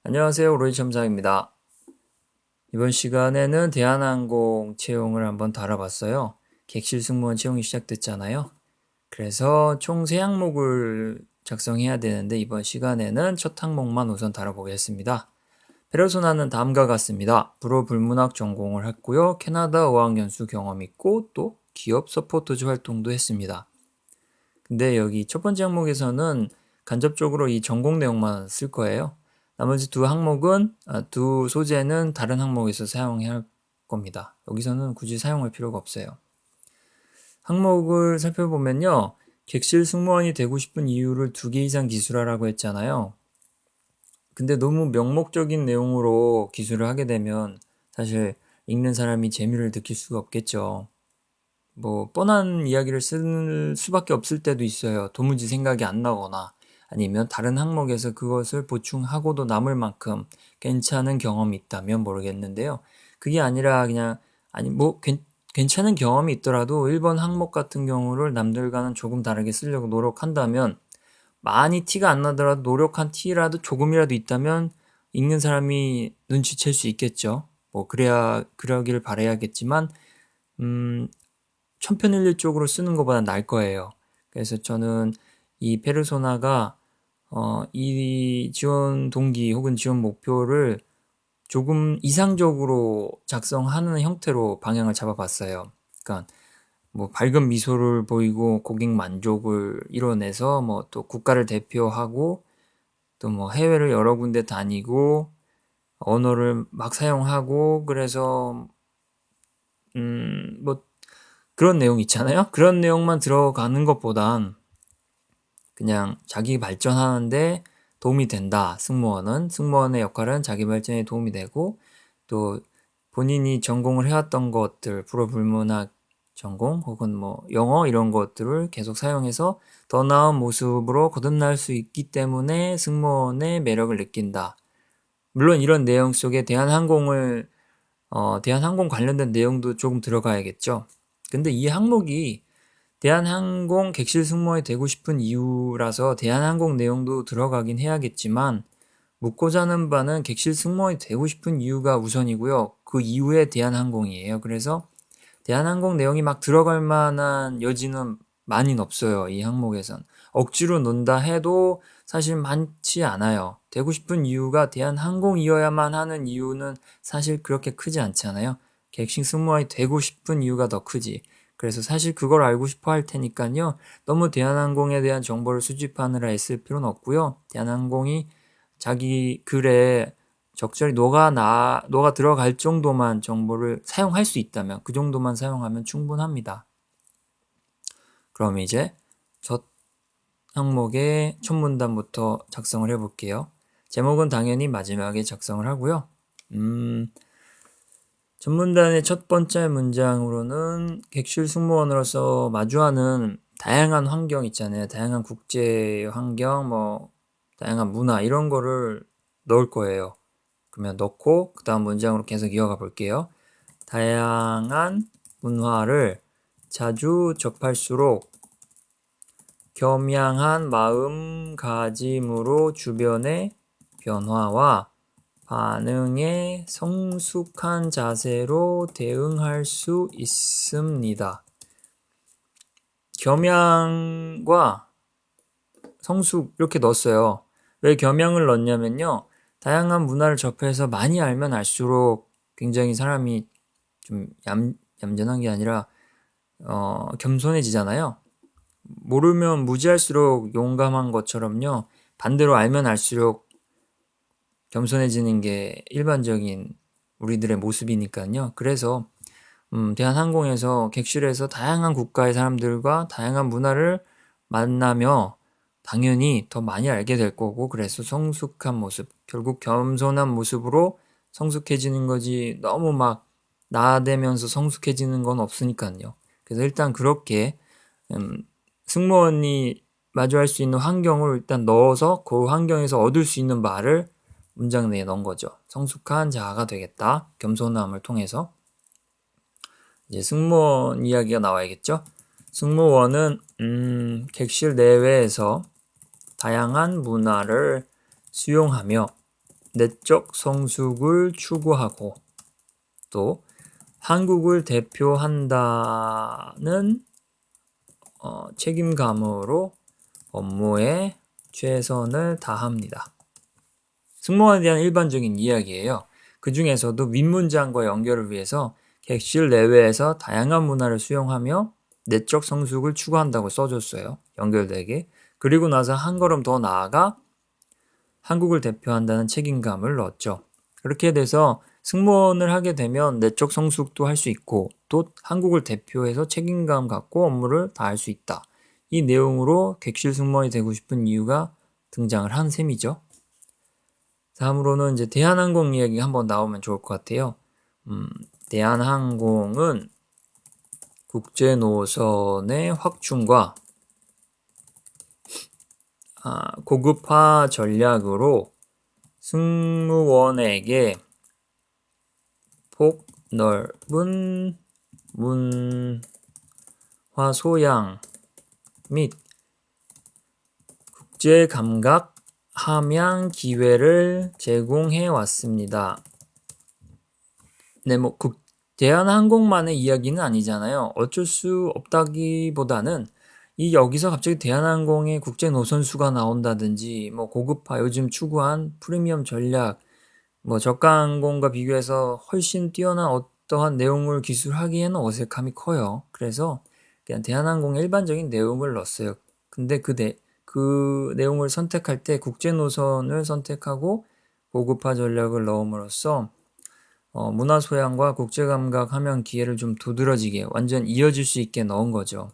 안녕하세요. 로이 첨장입니다. 이번 시간에는 대한항공 채용을 한번 다뤄봤어요. 객실 승무원 채용이 시작됐잖아요. 그래서 총 3항목을 작성해야 되는데 이번 시간에는 첫 항목만 우선 다뤄보겠습니다. 페르소나는 다음과 같습니다. 불어 불문학 전공을 했고요. 캐나다 어학연수 경험 있고 또 기업 서포터즈 활동도 했습니다. 근데 여기 첫 번째 항목에서는 간접적으로 이 전공 내용만 쓸 거예요. 나머지 두 소재는 다른 항목에서 사용해야 할 겁니다. 여기서는 굳이 사용할 필요가 없어요. 항목을 살펴보면요. 객실 승무원이 되고 싶은 이유를 2개 이상 기술하라고 했잖아요. 근데 너무 명목적인 내용으로 기술을 하게 되면 사실 읽는 사람이 재미를 느낄 수가 없겠죠. 뻔한 이야기를 쓸 수밖에 없을 때도 있어요. 도무지 생각이 안 나거나 아니면 다른 항목에서 그것을 보충하고도 남을 만큼 괜찮은 경험이 있다면 모르겠는데요. 그게 아니라 그냥, 괜찮은 경험이 있더라도 1번 항목 같은 경우를 남들과는 조금 다르게 쓰려고 노력한다면 많이 티가 안 나더라도 노력한 티라도 조금이라도 있다면 읽는 사람이 눈치챌 수 있겠죠. 그러기를 바라야겠지만, 음, 천편일률적으로 쓰는 것보다 나을 거예요. 그래서 저는 이 페르소나가 이 지원 동기 혹은 지원 목표를 조금 이상적으로 작성하는 형태로 방향을 잡아봤어요. 그러니까 밝은 미소를 보이고 고객 만족을 이뤄내서 또 국가를 대표하고 또 해외를 여러 군데 다니고 언어를 막 사용하고 그래서 그런 내용 있잖아요. 그런 내용만 들어가는 것보단 그냥 자기 발전하는데 도움이 된다. 승무원의 역할은 자기 발전에 도움이 되고 또 본인이 전공을 해왔던 것들, 불어불문학 전공 혹은 영어 이런 것들을 계속 사용해서 더 나은 모습으로 거듭날 수 있기 때문에 승무원의 매력을 느낀다. 물론 이런 내용 속에 대한항공 관련된 내용도 조금 들어가야겠죠. 근데 이 항목이 대한항공 객실 승무원이 되고 싶은 이유라서 대한항공 내용도 들어가긴 해야겠지만 묻고자 하는 바는 객실 승무원이 되고 싶은 이유가 우선이고요. 그 이후에 대한항공이에요. 그래서 대한항공 내용이 막 들어갈 만한 여지는 많이 없어요. 이 항목에선. 억지로 넣는다 해도 사실 많지 않아요. 되고 싶은 이유가 대한항공이어야만 하는 이유는 사실 그렇게 크지 않잖아요. 객실 승무원이 되고 싶은 이유가 더 크지. 그래서 사실 그걸 알고 싶어 할 테니까요. 너무 대한항공에 대한 정보를 수집하느라 애쓸 필요는 없고요. 대한항공이 자기 글에 적절히 녹아 들어갈 정도만 정보를 사용할 수 있다면 그 정도만 사용하면 충분합니다. 그럼 이제 첫 항목의 첫 문단부터 작성을 해볼게요. 제목은 당연히 마지막에 작성을 하고요. 첫 문단의 첫 번째 문장으로는 객실 승무원으로서 마주하는 다양한 환경 있잖아요. 다양한 국제 환경, 다양한 문화 이런 거를 넣을 거예요. 그러면 넣고 그 다음 문장으로 계속 이어가 볼게요. 다양한 문화를 자주 접할수록 겸양한 마음가짐으로 주변의 변화와 반응에 성숙한 자세로 대응할 수 있습니다. 겸양과 성숙 이렇게 넣었어요. 왜 겸양을 넣냐면요. 다양한 문화를 접해서 많이 알면 알수록 굉장히 사람이 좀 얌전한 게 아니라 겸손해지잖아요. 모르면 무지할수록 용감한 것처럼요. 반대로 알면 알수록 겸손해지는 게 일반적인 우리들의 모습이니까요. 그래서 대한항공에서 객실에서 다양한 국가의 사람들과 다양한 문화를 만나며 당연히 더 많이 알게 될 거고 그래서 성숙한 모습, 결국 겸손한 모습으로 성숙해지는 거지 너무 막 나대면서 성숙해지는 건 없으니까요. 그래서 일단 그렇게 승무원이 마주할 수 있는 환경을 일단 넣어서 그 환경에서 얻을 수 있는 말을 문장 내에 넣은 거죠. 성숙한 자아가 되겠다. 겸손함을 통해서. 이제 승무원 이야기가 나와야겠죠. 승무원은 객실 내외에서 다양한 문화를 수용하며 내적 성숙을 추구하고 또 한국을 대표한다는 책임감으로 업무에 최선을 다합니다. 승무원에 대한 일반적인 이야기예요. 그 중에서도 윗문장과 연결을 위해서 객실 내외에서 다양한 문화를 수용하며 내적 성숙을 추구한다고 써줬어요. 연결되게. 그리고 나서 한 걸음 더 나아가 한국을 대표한다는 책임감을 넣었죠. 그렇게 돼서 승무원을 하게 되면 내적 성숙도 할 수 있고 또 한국을 대표해서 책임감 갖고 업무를 다할 수 있다. 이 내용으로 객실 승무원이 되고 싶은 이유가 등장을 한 셈이죠. 다음으로는 이제 대한항공 이야기 한번 나오면 좋을 것 같아요. 대한항공은 국제 노선의 확충과 고급화 전략으로 승무원에게 폭넓은 문화 소양 및 국제 감각 함양 기회를 제공해 왔습니다. 네, 대한항공만의 이야기는 아니잖아요. 어쩔 수 없다기보다는 여기서 갑자기 대한항공의 국제 노선수가 나온다든지 고급화 요즘 추구한 프리미엄 전략 저가항공과 비교해서 훨씬 뛰어난 어떠한 내용을 기술하기에는 어색함이 커요. 그래서 그냥 대한항공의 일반적인 내용을 넣었어요. 근데 그 내용을 선택할 때 국제 노선을 선택하고 고급화 전략을 넣음으로써 문화 소양과 국제 감각 함양 기회를 좀 두드러지게 완전 이어질 수 있게 넣은 거죠.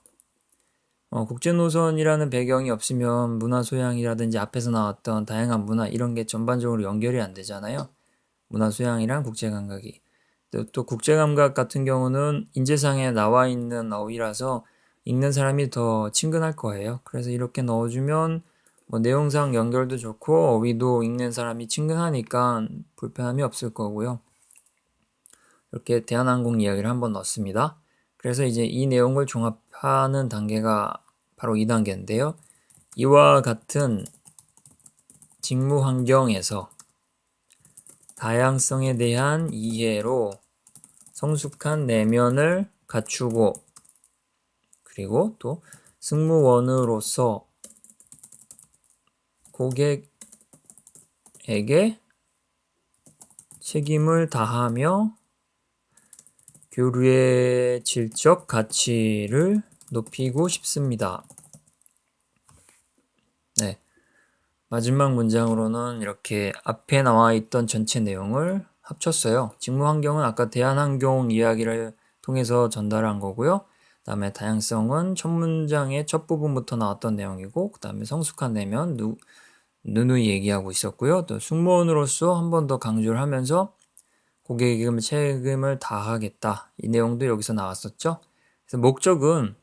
국제 노선이라는 배경이 없으면 문화 소양이라든지 앞에서 나왔던 다양한 문화 이런 게 전반적으로 연결이 안 되잖아요. 문화 소양이랑 국제 감각이. 또 국제 감각 같은 경우는 인재상에 나와 있는 어휘라서 읽는 사람이 더 친근할 거예요. 그래서 이렇게 넣어주면 내용상 연결도 좋고 어휘도 읽는 사람이 친근하니까 불편함이 없을 거고요. 이렇게 대한항공 이야기를 한번 넣었습니다. 그래서 이제 이 내용을 종합하는 단계가 바로 2단계인데요. 이와 같은 직무 환경에서 다양성에 대한 이해로 성숙한 내면을 갖추고 그리고 또 승무원으로서 고객에게 책임을 다하며 교류의 질적 가치를 높이고 싶습니다. 네. 마지막 문장으로는 이렇게 앞에 나와 있던 전체 내용을 합쳤어요. 직무 환경은 아까 대한항공 이야기를 통해서 전달한 거고요. 그 다음에 다양성은 첫 문장의 첫 부분부터 나왔던 내용이고 그 다음에 성숙한 내면 누누이 얘기하고 있었고요. 또 승무원으로서 한 번 더 강조를 하면서 고객에게 책임을 다하겠다. 이 내용도 여기서 나왔었죠. 그래서 목적은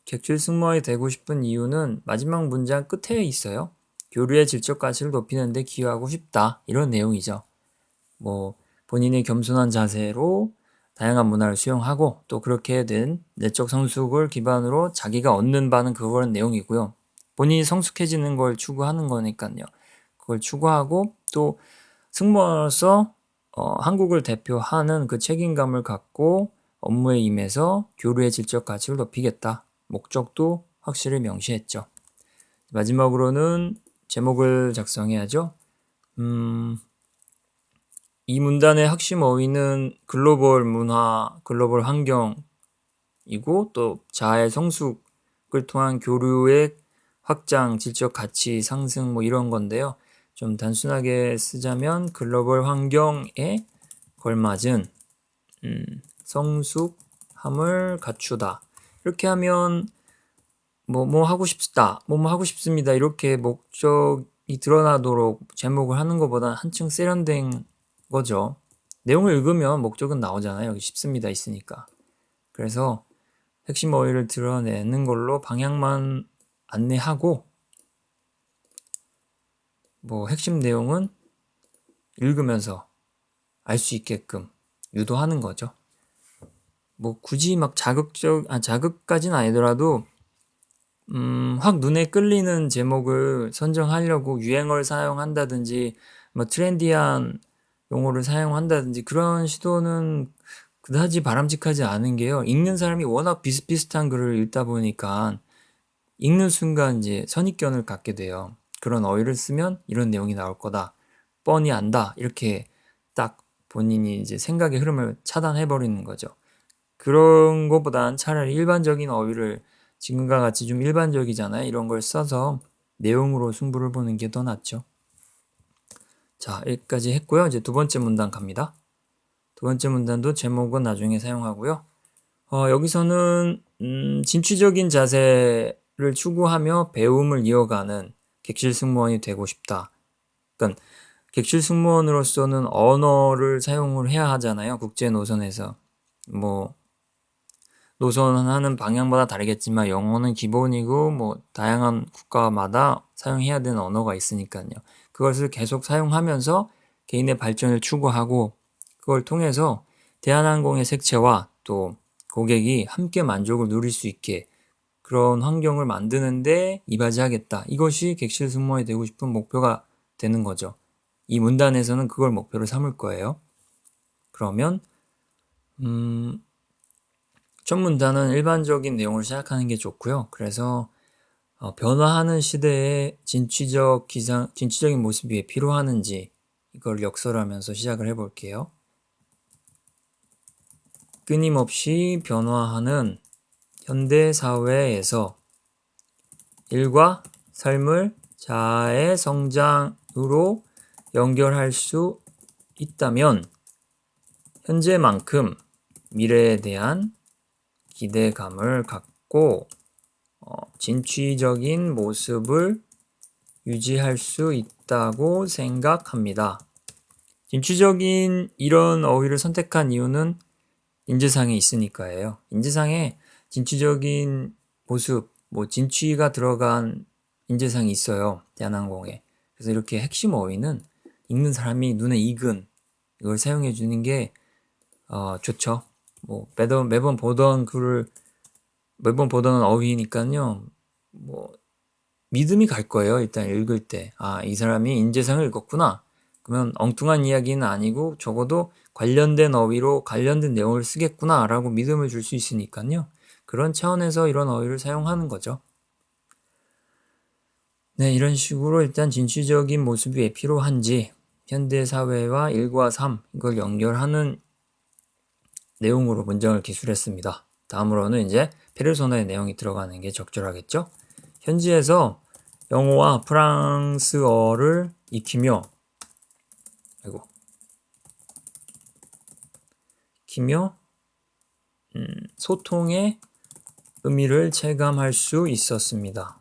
객실 승무원이 되고 싶은 이유는 마지막 문장 끝에 있어요. 교류의 질적 가치를 높이는 데 기여하고 싶다. 이런 내용이죠. 본인의 겸손한 자세로 다양한 문화를 수용하고 또 그렇게 된 내적 성숙을 기반으로 자기가 얻는 바는 그런 내용이고요. 본인이 성숙해지는 걸 추구하는 거니까요. 그걸 추구하고 또 승무원으로서 한국을 대표하는 그 책임감을 갖고 업무에 임해서 교류의 질적 가치를 높이겠다. 목적도 확실히 명시했죠. 마지막으로는 제목을 작성해야죠. 이 문단의 핵심 어휘는 글로벌 문화, 글로벌 환경이고 또 자아의 성숙을 통한 교류의 확장, 질적 가치 상승 이런 건데요. 좀 단순하게 쓰자면 글로벌 환경에 걸맞은 성숙함을 갖추다. 이렇게 하면 뭐 하고 싶다, 뭐 하고 싶습니다. 이렇게 목적이 드러나도록 제목을 하는 것보다 한층 세련된 거죠. 내용을 읽으면 목적은 나오잖아요. 여기 싶습니다 있으니까. 그래서 핵심 어휘를 드러내는 걸로 방향만 안내하고 핵심 내용은 읽으면서 알 수 있게끔 유도하는 거죠. 굳이 자극까지는 아니더라도 확 눈에 끌리는 제목을 선정하려고 유행어를 사용한다든지 뭐 트렌디한 용어를 사용한다든지 그런 시도는 그다지 바람직하지 않은 게요. 읽는 사람이 워낙 비슷비슷한 글을 읽다 보니까 읽는 순간 이제 선입견을 갖게 돼요. 그런 어휘를 쓰면 이런 내용이 나올 거다. 뻔히 안다. 이렇게 딱 본인이 이제 생각의 흐름을 차단해 버리는 거죠. 그런 것보단 차라리 일반적인 어휘를 지금과 같이 좀 일반적이잖아요. 이런 걸 써서 내용으로 승부를 보는 게 더 낫죠. 자, 여기까지 했고요. 이제 두 번째 문단 갑니다. 두 번째 문단도 제목은 나중에 사용하고요. 여기서는 진취적인 자세를 추구하며 배움을 이어가는 객실 승무원이 되고 싶다. 그러니까 객실 승무원으로서는 언어를 사용을 해야 하잖아요. 국제 노선에서. 뭐 노선하는 방향마다 다르겠지만 영어는 기본이고 뭐 다양한 국가마다 사용해야 되는 언어가 있으니까요. 그것을 계속 사용하면서 개인의 발전을 추구하고 그걸 통해서 대한항공의 색채와 또 고객이 함께 만족을 누릴 수 있게 그런 환경을 만드는데 이바지하겠다. 이것이 객실 승무원이 되고 싶은 목표가 되는 거죠. 이 문단에서는 그걸 목표로 삼을 거예요. 그러면 첫 문단은 일반적인 내용을 시작하는 게 좋고요. 그래서 변화하는 시대에 진취적인 모습이 왜 필요하는지 이걸 역설하면서 시작을 해볼게요. 끊임없이 변화하는 현대 사회에서 일과 삶을 자아의 성장으로 연결할 수 있다면 현재만큼 미래에 대한 기대감을 갖고 진취적인 모습을 유지할 수 있다고 생각합니다. 진취적인 이런 어휘를 선택한 이유는 인재상에 있으니까예요. 인재상에 진취적인 모습, 뭐 진취가 들어간 인재상이 있어요. 대한항공에. 그래서 이렇게 핵심 어휘는 읽는 사람이 눈에 익은 이걸 사용해 주는 게 좋죠. 뭐 매번 보던 글을 매번 보던 어휘니까요. 뭐 믿음이 갈 거예요. 일단 읽을 때. 아, 이 사람이 인재상을 읽었구나. 그러면 엉뚱한 이야기는 아니고 적어도 관련된 어휘로 관련된 내용을 쓰겠구나 라고 믿음을 줄 수 있으니까요. 그런 차원에서 이런 어휘를 사용하는 거죠. 네, 이런 식으로 일단 진취적인 모습이 왜 필요한지 현대사회와 일과 삶 이걸 연결하는 내용으로 문장을 기술했습니다. 다음으로는 이제 페르소나의 내용이 들어가는 게 적절하겠죠? 현지에서 영어와 프랑스어를 익히며 소통의 의미를 체감할 수 있었습니다.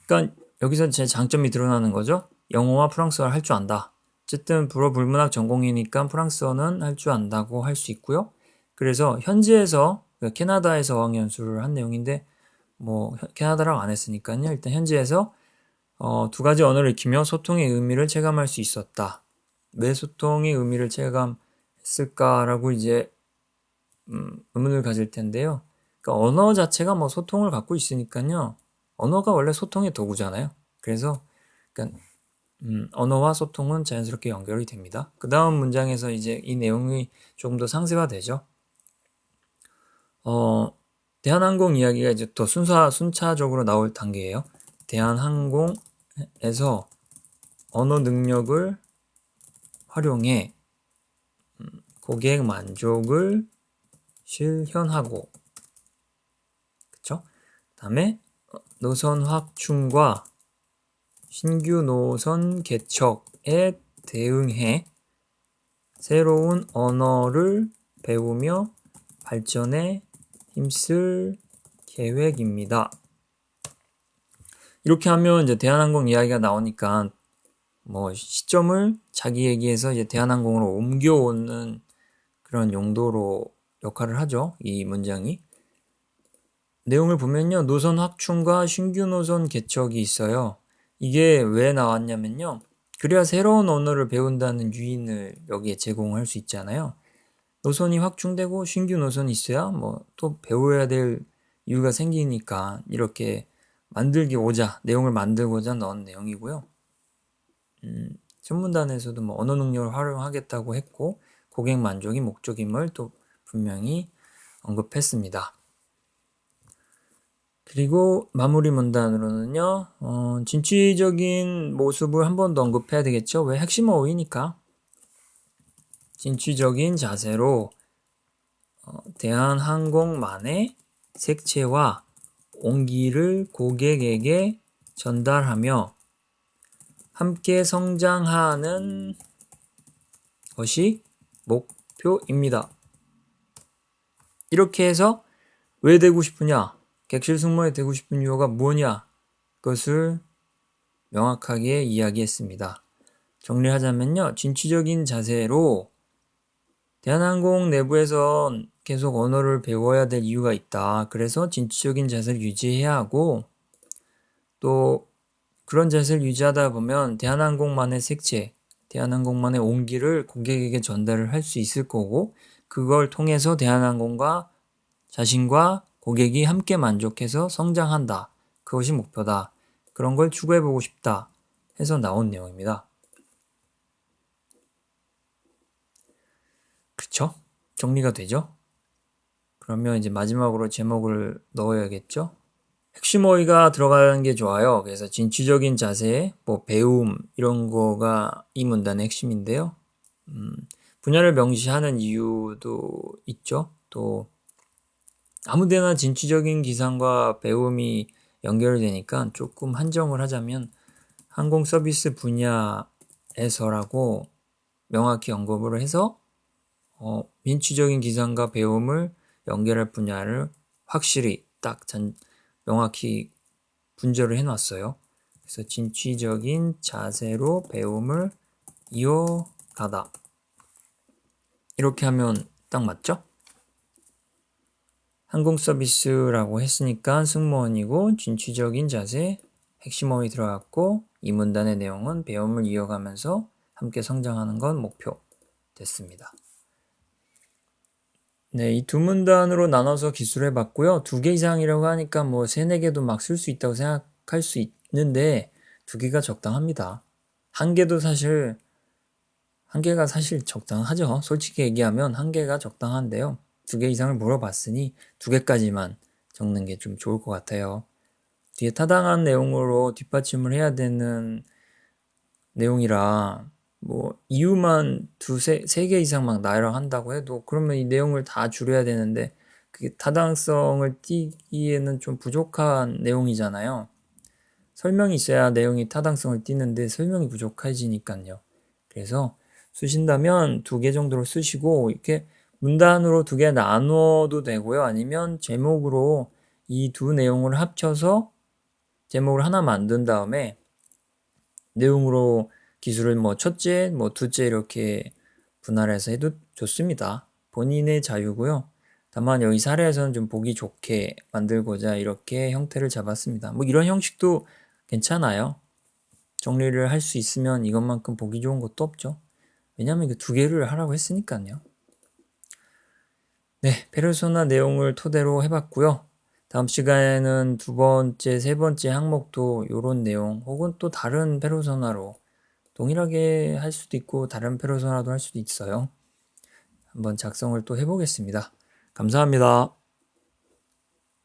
그러니까 여기서 제 장점이 드러나는 거죠. 영어와 프랑스어를 할 줄 안다. 어쨌든 불어불문학 전공이니까 프랑스어는 할 줄 안다고 할 수 있고요. 그래서 현지에서 캐나다에서 어학연수를 한 내용인데 뭐 캐나다라고 안 했으니까요. 일단 현지에서 두 가지 언어를 익히며 소통의 의미를 체감할 수 있었다. 왜 소통의 의미를 체감했을까라고 이제 의문을 가질 텐데요. 그러니까 언어 자체가 뭐 소통을 갖고 있으니까요. 언어가 원래 소통의 도구잖아요. 그래서 그러니까 언어와 소통은 자연스럽게 연결이 됩니다. 그 다음 문장에서 이제 이 내용이 조금 더 상세화되죠. 대한항공 이야기가 이제 더 순차적으로 나올 단계예요. 대한항공에서 언어 능력을 활용해 고객 만족을 실현하고, 그쵸? 다음에 노선 확충과 신규 노선 개척에 대응해 새로운 언어를 배우며 발전에 힘쓸 계획입니다. 이렇게 하면 이제 대한항공 이야기가 나오니까 뭐 시점을 자기 얘기에서 이제 대한항공으로 옮겨오는 그런 용도로 역할을 하죠. 이 문장이. 내용을 보면요. 노선 확충과 신규 노선 개척이 있어요. 이게 왜 나왔냐면요. 그래야 새로운 언어를 배운다는 유인을 여기에 제공할 수 있잖아요. 노선이 확충되고 신규 노선이 있어야 뭐 또 배워야 될 이유가 생기니까 이렇게 내용을 만들고자 넣은 내용이고요. 첫 문단에서도 뭐 언어 능력을 활용하겠다고 했고 고객 만족이 목적임을 또 분명히 언급했습니다. 그리고 마무리 문단으로는요, 진취적인 모습을 한 번 더 언급해야 되겠죠. 왜? 핵심 어휘니까. 진취적인 자세로 대한항공만의 색채와 온기를 고객에게 전달하며 함께 성장하는 것이 목표입니다. 이렇게 해서 왜 되고 싶으냐? 객실 승무원이 되고 싶은 이유가 뭐냐? 그것을 명확하게 이야기했습니다. 정리하자면요. 진취적인 자세로 대한항공 내부에선 계속 언어를 배워야 될 이유가 있다. 그래서 진취적인 자세를 유지해야 하고 또 그런 자세를 유지하다 보면 대한항공만의 색채, 대한항공만의 온기를 고객에게 전달을 할 수 있을 거고 그걸 통해서 대한항공과 자신과 고객이 함께 만족해서 성장한다. 그것이 목표다. 그런 걸 추구해보고 싶다. 해서 나온 내용입니다. 그쵸? 정리가 되죠? 그러면 이제 마지막으로 제목을 넣어야겠죠? 핵심 어휘가 들어가는 게 좋아요. 그래서 진취적인 자세, 뭐 배움 이런 거가 이 문단의 핵심인데요. 분야를 명시하는 이유도 있죠. 또 아무데나 진취적인 기상과 배움이 연결되니까 조금 한정을 하자면 항공 서비스 분야에서라고 명확히 언급을 해서 민취적인 기상과 배움을 연결할 분야를 확실히 딱 명확히 분절을 해놨어요. 그래서 진취적인 자세로 배움을 이어가다. 이렇게 하면 딱 맞죠? 항공 서비스라고 했으니까 승무원이고 진취적인 자세, 핵심 어휘 들어갔고 이 문단의 내용은 배움을 이어가면서 함께 성장하는 건 목표 됐습니다. 네, 이 두 문단으로 나눠서 기술해 봤고요. 2개 이상이라고 하니까 뭐 3-4개도 막 쓸 수 있다고 생각할 수 있는데 2개가 적당합니다. 1개가 사실 적당하죠. 솔직히 얘기하면 1개가 적당한데요. 2개 이상을 물어봤으니 2개까지만 적는 게 좀 좋을 것 같아요. 뒤에 타당한 내용으로 뒷받침을 해야 되는 내용이라 뭐 이유만 3개 이상 막 나열을 한다고 해도 그러면 이 내용을 다 줄여야 되는데 그게 타당성을 띠기에는 좀 부족한 내용이잖아요. 설명이 있어야 내용이 타당성을 띠는데 설명이 부족해지니까요. 그래서 쓰신다면 2개 정도로 쓰시고 이렇게 문단으로 2개 나눠도 되고요. 아니면 제목으로 이 두 내용을 합쳐서 제목을 하나 만든 다음에 내용으로 기술을 뭐 첫째, 뭐 둘째 이렇게 분할해서 해도 좋습니다. 본인의 자유고요. 다만 여기 사례에서는 좀 보기 좋게 만들고자 이렇게 형태를 잡았습니다. 뭐 이런 형식도 괜찮아요. 정리를 할 수 있으면 이것만큼 보기 좋은 것도 없죠. 왜냐하면 그 2개를 하라고 했으니까요. 네, 페르소나 내용을 토대로 해봤고요. 다음 시간에는 2번째, 3번째 항목도 이런 내용 혹은 또 다른 페르소나로 동일하게 할 수도 있고 다른 페르소나도 할 수도 있어요. 한번 작성을 또 해보겠습니다. 감사합니다.